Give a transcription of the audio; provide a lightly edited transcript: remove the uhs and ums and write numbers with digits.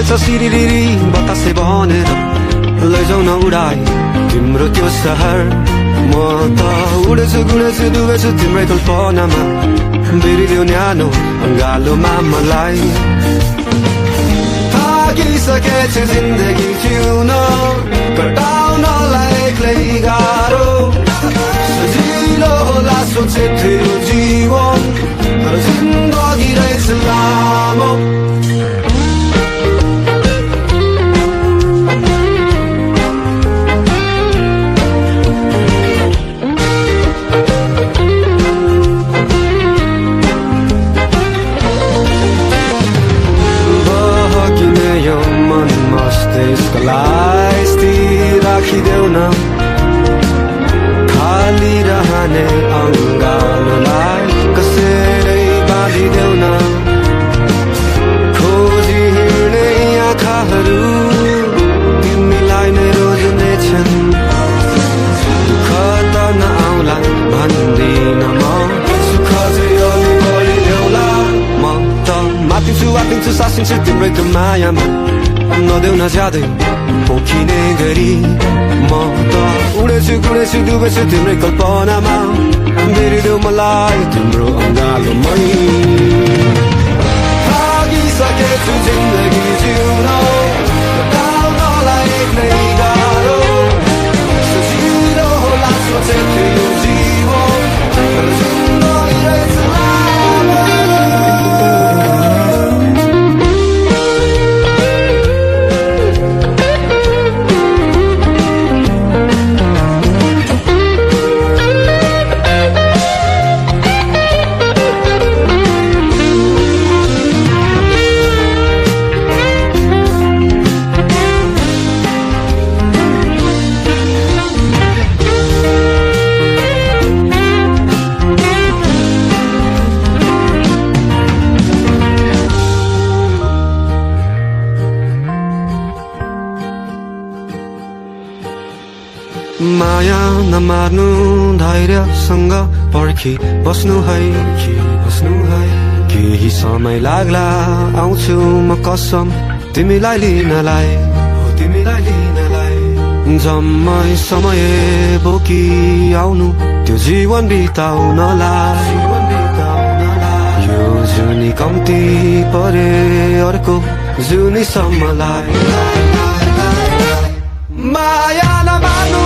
छ सिरिरिरी बतासे भनेर लैजाउ न उडाई तिम्रो त्यो सहर म त उडेछु गुडेछु डुबेछु तिम्रै कल्पनामा बिरियो न्यानो अङ्गालोमा मलाई थाकिसकेछु जिन्दगी जिउन कटाउनलाई एक्लै गाह्रो सजिलो होला सोचेको थियो जीवन तर जिन्दगी रहेछ लामो त्यसलाई स्थिर राखिदेऊ न खाली रहने अङ्गालोलाई कसैले बाँधिदेऊ न खोजी हिँड्ने आँखाहरू तिमीलाई नै रोज्नेछन् दुःख त नआउला भन्दिन म सुख चाहिँ अलि बढी ल्याउला म त मातिन्छु सासिन्छु तिम्रै त्यो मायामा नदेऊ न ज्यादै पोखिने गरी म त उडेछु गुडेछु डुबेछु तिम्रै कल्पनामा बिरिदेऊ मलाई तिम्रो अङ्गालोमै थाकिसकेछु जिन्दगी जिउन कटाउनलाई एक्लै गाह्रो सजिलो होला सोचेको थियो जीवन तर जिन्दगी रहेछ माया नमार्नु धैर्यसँग पर्खी बस्नु है केही समय लाग्ला आउँछु म कसम तिमीलाई लिनलाई जम्मै समय बोकी आउनु त्यो जीवन बिताउनलाई यो जुनी कम्ती परे अर्को जुनी सम्मलाई माया नमार्नु